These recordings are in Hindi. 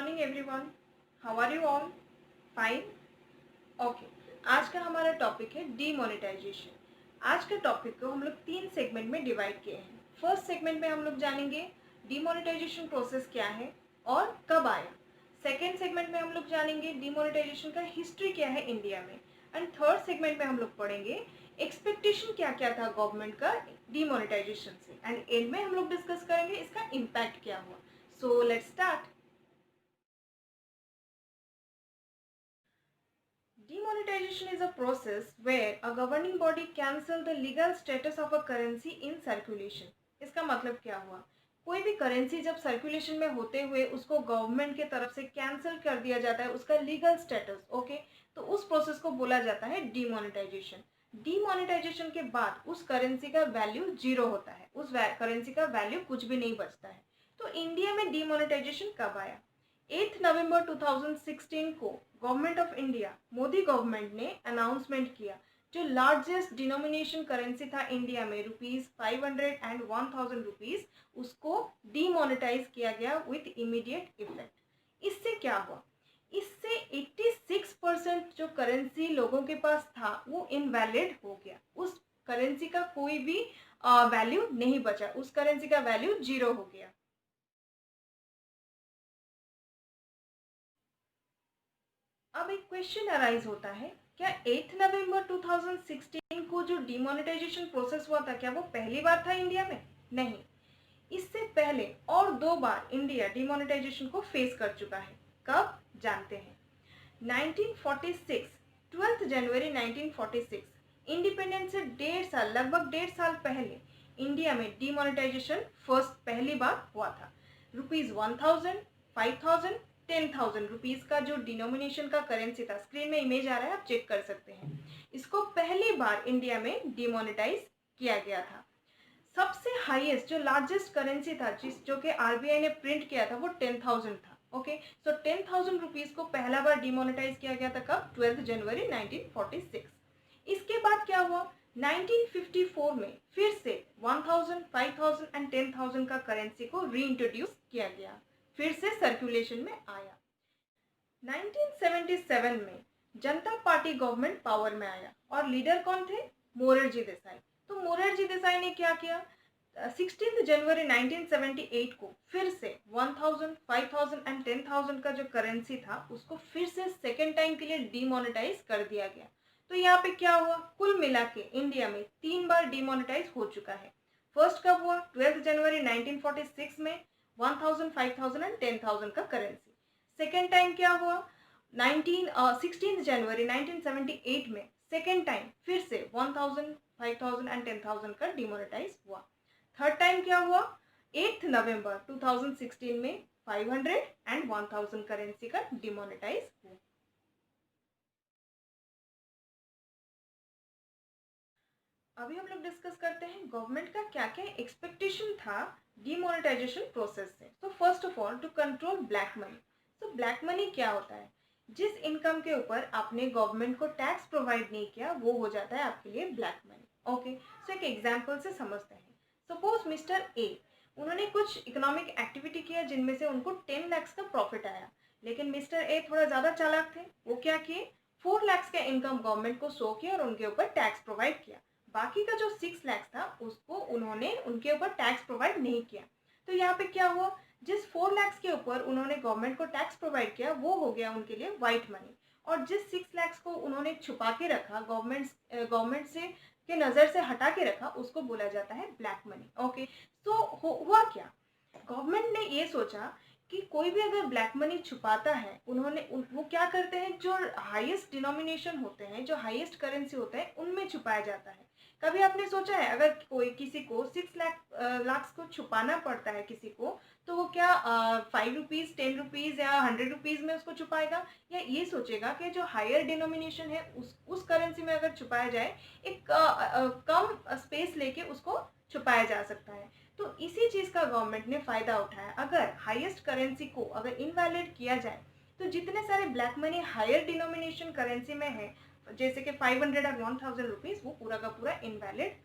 Morning everyone, how are you all? Fine. Okay, आज का हमारा टॉपिक है डीमोनेटाइजेशन। आज के टॉपिक को हम लोग 3 सेगमेंट में डिवाइड किए हैं। फर्स्ट सेगमेंट में हम लोग जानेंगे डीमोनेटाइजेशन प्रोसेस क्या है और कब आया। सेकेंड सेगमेंट में हम लोग जानेंगे डीमोनेटाइजेशन का हिस्ट्री क्या है इंडिया में। एंड थर्ड सेगमेंट में हम लोग पढ़ेंगे एक्सपेक्टेशन क्या क्या था गवर्नमेंट का डीमोनेटाइजेशन से। एंड एंड में हम लोग डिस्कस करेंगे इसका इम्पैक्ट क्या हुआ। So let's start. Demonetization is a process where a governing body cancel the legal status of a currency in circulation. इसका मतलब क्या हुआ? कोई भी करेंसी जब सर्कुलेशन में होते हुए उसको गवर्नमेंट के तरफ से कैंसिल कर दिया जाता है, उसका लीगल स्टेटस, ओके, तो उस प्रोसेस को बोला जाता है डीमोनेटाइजेशन। डीमोनेटाइजेशन के बाद उस करेंसी का वैल्यू जीरो होता है, उस करेंसी का वैल्यू कुछ भी नहीं बचता है। तो इंडिया में डीमोनेटाइजेशन कब आया? 8 नवंबर 2016 को government of India, Modi government ने अनाउंसमेंट किया। जो लार्जेस्ट डिनोमिनेशन करेंसी था इंडिया में, ₹500 एंड 1000 रुपीज, उसको डीमोनेटाइज किया गया विथ इमीडिएट इफेक्ट। इससे क्या हुआ? इससे 86% जो करेंसी लोगों के पास था वो इनवैलिड हो गया। उस करेंसी का कोई भी वैल्यू नहीं बचा, उस करेंसी का वैल्यू जीरो हो गया। अब एक क्वेश्चन अराइज होता है, क्या 8 नवंबर 2016 को जो डिमोनेटाइजेशन प्रोसेस हुआ था, क्या वो पहली बार था इंडिया में? नहीं, इससे पहले और 2 बार इंडिया डिमोनेटाइजेशन को फेस कर चुका है। कब? जानते हैं। 1946, 12 जनवरी 1946, इंडिपेंडेंस से 1.5 साल, लगभग 1.5 साल पहले इंडिया में डिमोनेटाइजेशन पहली बार हुआ था। ₹1000, 5000, 10,000 रुपीज का जो डिनोमिनेशन का करेंसी था, स्क्रीन में इमेज आ रहा है, आप चेक कर सकते हैं। इसको पहली बार इंडिया में डिमोनेटाइज किया गया था। सबसे हाईएस्ट जो लार्जेस्ट करेंसी था जो कि आरबीआई ने प्रिंट किया था, वो 10,000 था। ओके, सो 10,000 रुपीज को पहला बार डिमोनेटाइज किया गया था। कब? 12 जनवरी 1946। इसके बाद क्या हुआ? 1954 में फिर से 1000, 5000 एंड 10,000 का करेंसी को रीइंट्रोड्यूस किया गया, फिर से सर्कुलेशन में आया। 1977 में जनता पार्टी गवर्नमेंट पावर में आया और लीडर कौन थे? मोरारजी देसाई। तो मोरारजी देसाई ने क्या किया? 16 जनवरी 1978 को फिर से 1000, 5000 एंड 10,000 का जो करेंसी था उसको फिर से सेकेंड टाइम के लिए डीमोनेटाइज कर दिया गया। तो यहाँ पे क्या हुआ? कुल मिला के इंडिया में 3 बार डीमोनेटाइज हो चुका है। फर्स्ट कब हुआ? 12 जनवरी 1946 में 1000, 5000 एंड 10,000 का करेंसी। सेकेंड टाइम क्या हुआ? 16 जनवरी 1978 में सेकेंड टाइम फिर से 1000, 5000 एंड 10,000 का डिमोनेटाइज हुआ। थर्ड टाइम क्या हुआ? 8 नवंबर 2016 में 500 एंड 1000 करेंसी का डिमोनेटाइज हुआ। अभी हम लोग डिस्कस करते हैं गवर्नमेंट का क्या क्या एक्सपेक्टेशन था डीमोनेटाइजेशन प्रोसेस से। तो first of all, to control black money. तो ब्लैक मनी क्या होता है? जिस इनकम के ऊपर आपने गवर्नमेंट को टैक्स प्रोवाइड नहीं किया, वो हो जाता है आपके लिए ब्लैक मनी। ओके, सो एक एग्जांपल से समझते हैं। सपोज मिस्टर ए, उन्होंने कुछ इकोनॉमिक एक्टिविटी किया जिनमें से उनको 10 लाख का प्रॉफिट आया, लेकिन मिस्टर ए थोड़ा ज़्यादा चालाक थे। वो क्या किए? 4 लाख का इनकम गवर्नमेंट को शो किया और उनके ऊपर टैक्स प्रोवाइड किया। बाकी का जो 6 लाख था उसको उन्होंने उनके ऊपर टैक्स प्रोवाइड नहीं किया। तो यहाँ पे क्या हुआ? जिस 4 लाख के ऊपर उन्होंने गवर्नमेंट को टैक्स प्रोवाइड किया वो हो गया उनके लिए वाइट मनी, और जिस 6 लाख को उन्होंने छुपा के रखा, गवर्नमेंट से के नज़र से हटा के रखा, उसको बोला जाता है ब्लैक मनी। ओके, तो हुआ क्या? गवर्नमेंट ने ये सोचा कि कोई भी अगर ब्लैक मनी छुपाता है, वो क्या करते हैं, जो हाईएस्ट डिनोमिनेशन होते हैं, जो हाईएस्ट करेंसी होते हैं, उनमें छुपाया जाता है। कभी आपने सोचा है अगर कोई किसी को 6 लाख को छुपाना पड़ता है किसी को, तो वो क्या 5 रुपीज़, 10 रुपीज़ या 100 रुपीज़ में उसको छुपाएगा, या ये सोचेगा कि जो हायर डिनोमिनेशन है उस करेंसी में अगर छुपाया जाए, एक कम स्पेस लेके उसको छुपाया जा सकता है। तो इसी चीज़ का गवर्नमेंट ने फ़ायदा उठाया। अगर हाईएस्ट करेंसी को अगर इनवैलिड किया जाए, तो जितने सारे black money higher denomination currency में है, जैसे कि 500 और 1000 रुपीज़, वो पूरा का पूरा इनवैलिड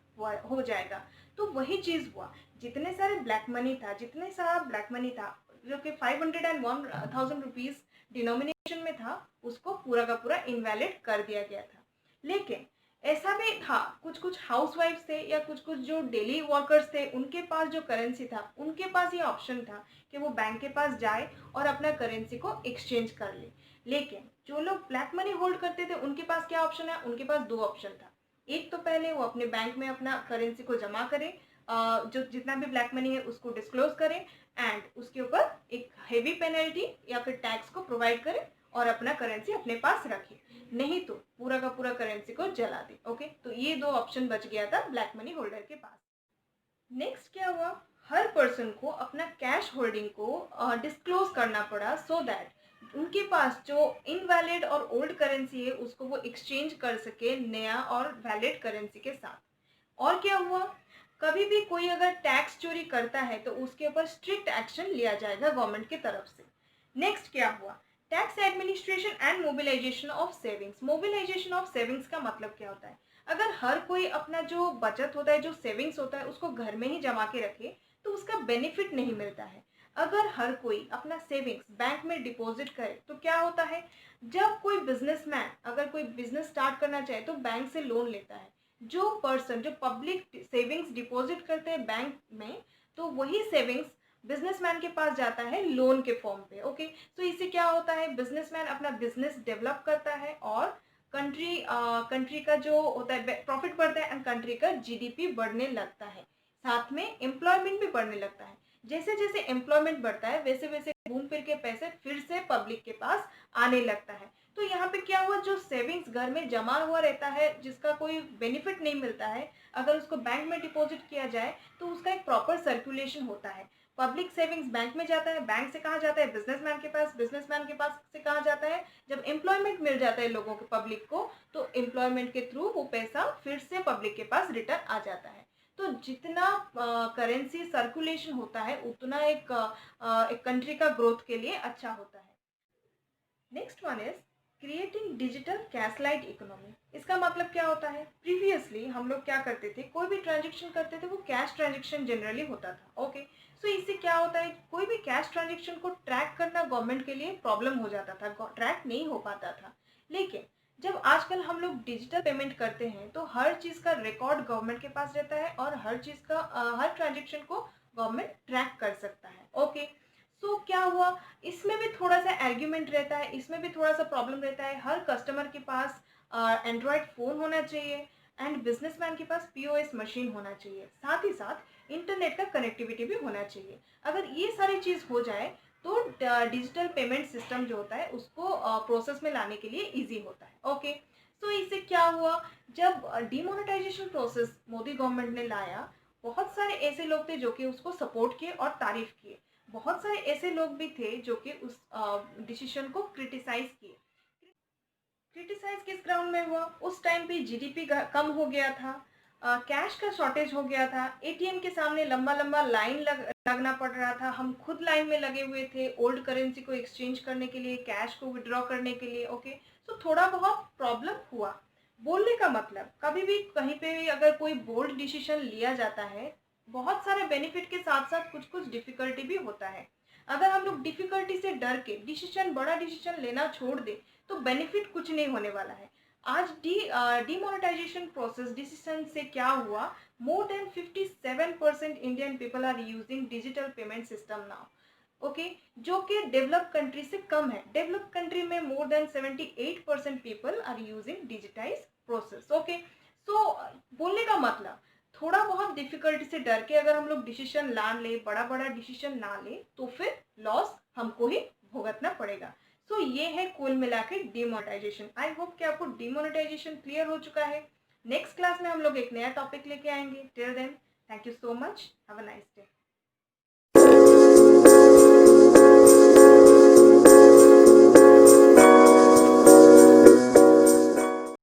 हो जाएगा। तो वही चीज़ हुआ, जितने सारे ब्लैक मनी था, जितने सारा ब्लैक मनी था, जो कि 500 एंड 1000 रुपीज़ डिनोमिनेशन में था, उसको पूरा का पूरा इनवैलिड कर दिया गया था। लेकिन ऐसा भी था, कुछ कुछ हाउसवाइफ्स थे या कुछ कुछ जो डेली वर्कर्स थे, उनके पास जो करेंसी था, उनके पास ये ऑप्शन था कि वो बैंक के पास जाए और अपना करेंसी को एक्सचेंज कर ले। लेकिन जो लोग ब्लैक मनी होल्ड करते थे, उनके पास क्या ऑप्शन है? उनके पास दो ऑप्शन था। एक तो पहले वो अपने बैंक में अपना करेंसी को जमा करें, जो जितना भी ब्लैक मनी है उसको डिस्क्लोज करें, एंड उसके ऊपर एक हेवी पेनल्टी या फिर टैक्स को प्रोवाइड करें और अपना करेंसी अपने पास रखे, नहीं तो पूरा का पूरा करेंसी को जला दे। ओके, तो ये दो ऑप्शन बच गया था ब्लैक मनी होल्डर के पास। नेक्स्ट क्या हुआ? हर पर्सन को अपना कैश होल्डिंग को डिस्क्लोज करना पड़ा, सो दैट उनके पास जो इनवैलिड और ओल्ड करेंसी है उसको वो एक्सचेंज कर सके नया और वैलिड करेंसी के साथ। और क्या हुआ? कभी भी कोई अगर टैक्स चोरी करता है तो उसके ऊपर स्ट्रिक्ट एक्शन लिया जाएगा गवर्नमेंट की तरफ से। नेक्स्ट क्या हुआ? Tax administration and mobilisation of savings. Mobilisation of savings का मतलब क्या होता है? अगर हर कोई अपना जो बचत होता है, जो सेविंग्स होता है, उसको घर में ही जमा के रखे तो उसका बेनिफिट नहीं मिलता है। अगर हर कोई अपना सेविंग्स बैंक में डिपॉजिट करे तो क्या होता है? जब कोई बिजनेसमैन अगर कोई बिजनेस स्टार्ट करना चाहे तो बैंक से लोन लेता है। जो पर्सन जो पब्लिक सेविंग्स डिपॉजिट करते हैं बैंक में, तो वही सेविंग्स बिजनेसमैन के पास जाता है लोन के फॉर्म पे। ओके, तो इससे क्या होता है? बिजनेसमैन अपना बिजनेस डेवलप करता है और कंट्री का जो होता है प्रॉफिट बढ़ता है एंड कंट्री का जीडीपी बढ़ने लगता है। साथ में एम्प्लॉयमेंट भी बढ़ने लगता है। जैसे जैसे एम्प्लॉयमेंट बढ़ता है वैसे वैसे घूम फिर के पैसे फिर से पब्लिक के पास आने लगता है। तो यहाँ पे क्या हुआ? जो सेविंग्स घर में जमा हुआ रहता है जिसका कोई बेनिफिट नहीं मिलता है, अगर उसको बैंक में डिपॉजिट किया जाए तो उसका एक प्रॉपर सर्कुलेशन होता है। पब्लिक सेविंग्स बैंक में जाता है, बैंक से कहाँ जाता है? बिजनेसमैन के पास, बिजनेसमैन के पास से कहाँ जाता है? जब एम्प्लॉयमेंट मिल जाता है लोगों को, पब्लिक को, तो एम्प्लॉयमेंट के थ्रू वो पैसा फिर से पब्लिक के पास रिटर्न आ जाता है। तो जितना करेंसी सर्कुलेशन होता है उतना एक कंट्री का ग्रोथ के लिए अच्छा होता है। Next one is creating digital cashlite economy. इसका मतलब क्या होता है? प्रीवियसली हम लोग क्या करते थे, कोई भी ट्रांजेक्शन करते थे वो कैश ट्रांजेक्शन जनरली होता था। ओके, सो इससे क्या होता है? कोई भी कैश ट्रांजेक्शन को ट्रैक करना गवर्नमेंट के लिए प्रॉब्लम हो जाता था, ट्रैक नहीं हो पाता था। लेकिन जब आजकल हम लोग डिजिटल पेमेंट करते हैं तो हर चीज़ का रिकॉर्ड गवर्नमेंट के पास रहता है और हर चीज़ का हर ट्रांजेक्शन को गवर्नमेंट ट्रैक कर सकता है। ओके, सो क्या हुआ? इसमें भी थोड़ा सा आर्ग्यूमेंट रहता है, इसमें भी थोड़ा सा प्रॉब्लम रहता है। हर कस्टमर के पास एंड्रॉयड फ़ोन होना चाहिए एंड बिजनेसमैन के पास पीओएस मशीन होना चाहिए, साथ ही साथ इंटरनेट का कनेक्टिविटी भी होना चाहिए। अगर ये सारी चीज़ हो जाए तो डिजिटल पेमेंट सिस्टम जो होता है उसको प्रोसेस में लाने के लिए ईजी होता है। ओके, सो इससे क्या हुआ? जब डिमोनेटाइजेशन प्रोसेस मोदी गवर्नमेंट ने लाया, बहुत सारे ऐसे लोग थे जो कि उसको सपोर्ट किए और तारीफ किए। बहुत सारे ऐसे लोग भी थे जो कि उस डिसीजन को क्रिटिसाइज किए। क्रिटिसाइज किस ग्राउंड में हुआ? उस टाइम पे जीडीपी कम हो गया था, कैश का शॉर्टेज हो गया था, एटीएम के सामने लंबा लंबा लाइन लगना पड़ रहा था, हम खुद लाइन में लगे हुए थे ओल्ड करेंसी को एक्सचेंज करने के लिए, कैश को विड्रॉ करने के लिए। ओके, तो थोड़ा बहुत प्रॉब्लम हुआ। बोलने का मतलब, कभी भी कहीं पे भी अगर कोई बोल्ड डिसीजन लिया जाता है, बहुत सारे बेनिफिट के साथ साथ कुछ कुछ डिफिकल्टी भी होता है। अगर हम लोग डिफिकल्टी से डर के बड़ा डिसीजन लेना छोड़ दे तो बेनिफिट कुछ नहीं होने वाला है। आज डिमोनेटाइजेशन प्रोसेस डिसीजन से क्या हुआ? More than 57% Indian people are using digital payment system now. Okay, जो कि डेवलप कंट्री से कम है। डेवलप कंट्री में more than 78% people are using digitize process. Okay, so बोलने का मतलब, थोड़ा बहुत डिफिकल्टी से डर के अगर हम लोग डिसीजन ना ले, बड़ा बड़ा डिसीजन ना ले, तो फिर लॉस हमको ही भुगतना पड़ेगा। सो ये है कुल मिला के डिमोनेटाइजेशन। आई होप कि आपको डिमोनेटाइजेशन क्लियर हो चुका है। नेक्स्ट क्लास में हम लोग एक नया टॉपिक लेके आएंगे। Till then, thank you so much, have a nice day.